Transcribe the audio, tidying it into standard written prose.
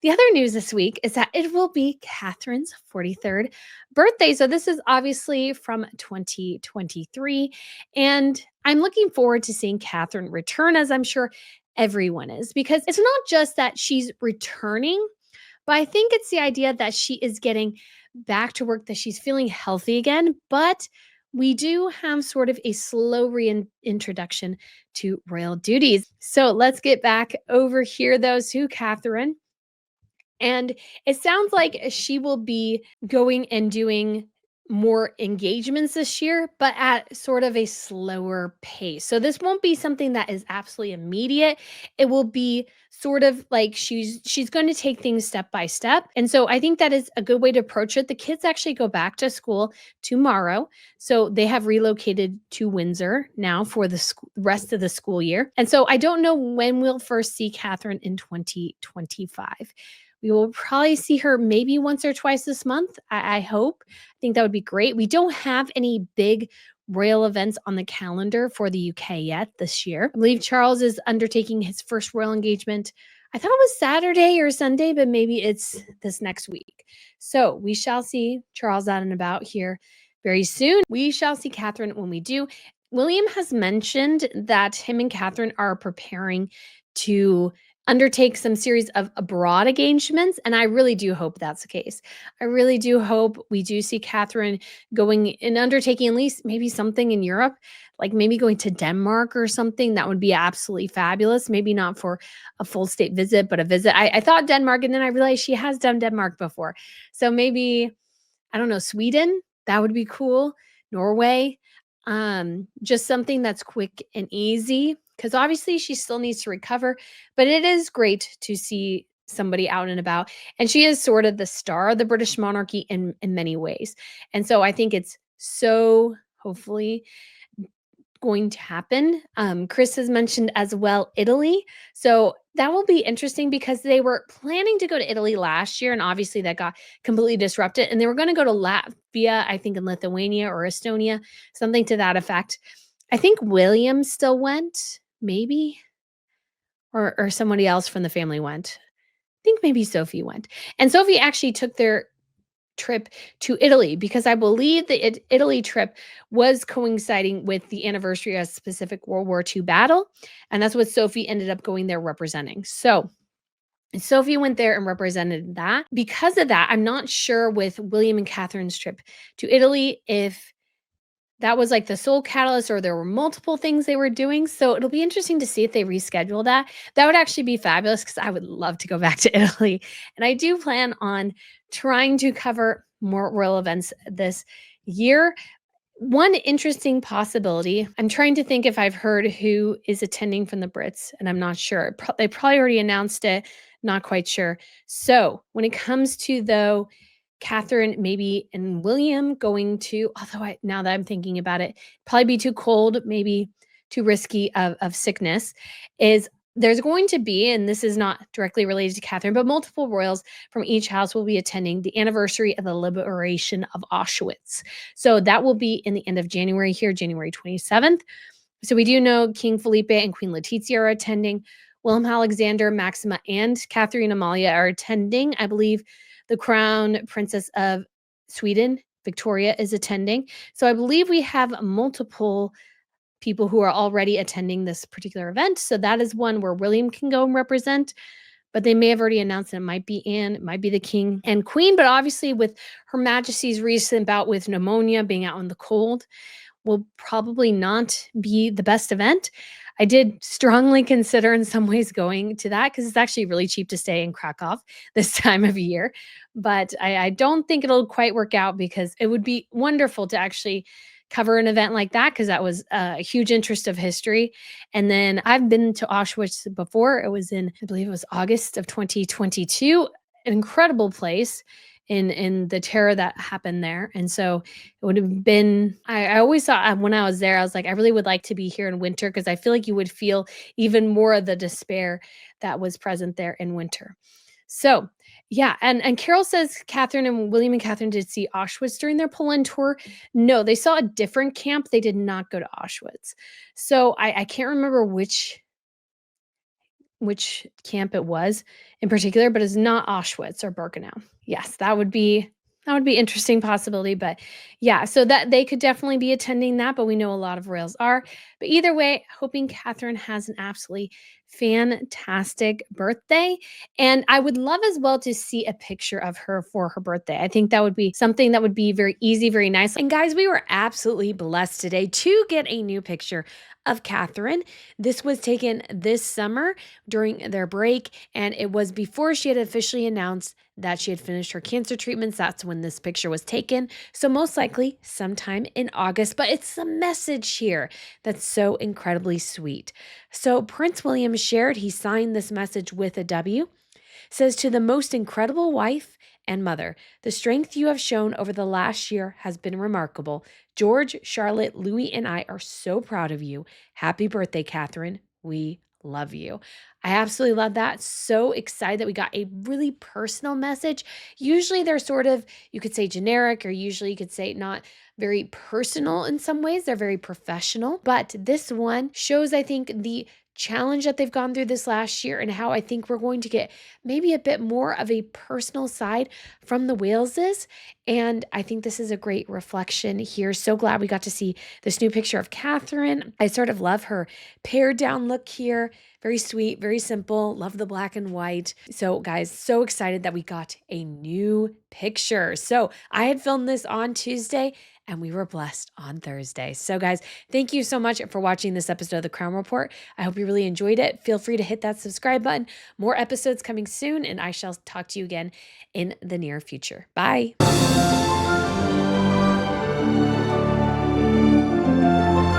The other news this week is that it will be Catherine's 43rd birthday. So, this is obviously from 2023. And I'm looking forward to seeing Catherine return, as I'm sure everyone is, because it's not just that she's returning, but I think it's the idea that she is getting back to work, that she's feeling healthy again. But we do have sort of a slow reintroduction to royal duties. So let's get back over here, though, to Catherine. And it sounds like she will be going and doing more engagements this year, but at sort of a slower pace. So this won't be something that is absolutely immediate. It will be sort of like she's going to take things step by step. And so I think that is a good way to approach it. The kids actually go back to school tomorrow. So they have relocated to Windsor now for the rest of the school year. And so I don't know when we'll first see Catherine in 2025. We will probably see her maybe once or twice this month. I hope. I think that would be great. We don't have any big royal events on the calendar for the UK yet this year. I believe Charles is undertaking his first royal engagement. I thought it was Saturday or Sunday, but maybe it's this next week. So we shall see Charles out and about here very soon. We shall see Catherine when we do. William has mentioned that him and Catherine are preparing to undertake some series of abroad engagements, and I really do hope that's the case. I really do hope we do see Catherine going and undertaking at least maybe something in Europe, like maybe going to Denmark or something. That would be absolutely fabulous. Maybe not for a full state visit, but a visit. I thought Denmark, and then I realized she has done Denmark before. So maybe, I don't know, Sweden, that would be cool. Norway, just something that's quick and easy, because obviously she still needs to recover, but it is great to see somebody out and about. And she is sort of the star of the British monarchy in many ways. And so I think it's so hopefully going to happen. Chris has mentioned as well Italy. So that will be interesting because they were planning to go to Italy last year, and obviously that got completely disrupted. And they were going to go to Latvia, I think in Lithuania or Estonia, something to that effect. I think William still went, maybe, or somebody else from the family went. I think maybe Sophie went. And Sophie actually took their trip to Italy because I believe the Italy trip was coinciding with the anniversary of a specific World War II battle. And that's what Sophie ended up going there representing. So Sophie went there and represented that. Because of that, I'm not sure with William and Catherine's trip to Italy if that was like the sole catalyst or there were multiple things they were doing. So it'll be interesting to see if they reschedule that. That would actually be fabulous because I would love to go back to Italy. And I do plan on trying to cover more royal events this year. One interesting possibility, I'm trying to think if I've heard who is attending from the Brits, and I'm not sure. They probably already announced it, not quite sure. So when it comes to, though, Catherine, maybe, and William going to, although now that I'm thinking about it, probably be too cold, maybe too risky of sickness, is there's going to be, and this is not directly related to Catherine, but multiple royals from each house will be attending the anniversary of the liberation of Auschwitz. So that will be in the end of January here, January 27th. So we do know King Felipe and Queen Letizia are attending. Willem Alexander, Maxima, and Catherine Amalia are attending. I believe the Crown Princess of Sweden, Victoria, is attending. So I believe we have multiple people who are already attending this particular event. So that is one where William can go and represent, but they may have already announced that it might be Anne, it might be the King and Queen. But obviously, with Her Majesty's recent bout with pneumonia, being out in the cold, will probably not be the best event. I did strongly consider in some ways going to that because it's actually really cheap to stay in Krakow this time of year. But I don't think it'll quite work out because it would be wonderful to actually cover an event like that because that was a huge interest of history. And then I've been to Auschwitz before. It was in, I believe it was August of 2022, an incredible place in the terror that happened there. And so it would have been, I always thought when I was there, I was like, I really would like to be here in winter because I feel like you would feel even more of the despair that was present there in winter. So yeah, and Carol says Catherine and William and Catherine did see Auschwitz during their Poland tour. No, they saw a different camp. They did not go to Auschwitz. So I can't remember which which camp it was in particular, but it's not Auschwitz or Birkenau. Yes, that would be interesting possibility, but yeah, so that they could definitely be attending that, but we know a lot of royals are. But either way, hoping Catherine has an absolutely fantastic birthday. And I would love as well to see a picture of her for her birthday. I think that would be something that would be very easy, very nice. And guys, we were absolutely blessed today to get a new picture of Catherine. This was taken this summer during their break, and it was before she had officially announced that she had finished her cancer treatments. That's when this picture was taken. So, most likely sometime in August, but it's the message here that's so incredibly sweet. So, Prince William shared, he signed this message with a W, says, "To the most incredible wife and mother, the strength you have shown over the last year has been remarkable. George, Charlotte, Louis, and I are so proud of you. Happy birthday, Catherine. We love you." I absolutely love that. So excited that we got a really personal message. Usually they're sort of, you could say generic, or usually you could say not very personal in some ways. They're very professional. But this one shows, I think, the challenge that they've gone through this last year and how I think we're going to get maybe a bit more of a personal side from the Waleses. And I think this is a great reflection here. So glad we got to see this new picture of Catherine. I sort of love her pared down look here. Very sweet, very simple. Love the black and white. So guys, so excited that we got a new picture. So I had filmed this on Tuesday and we were blessed on Thursday. So guys, thank you so much for watching this episode of The Crown Report. I hope you really enjoyed it. Feel free to hit that subscribe button. More episodes coming soon, and I shall talk to you again in the near future. Bye.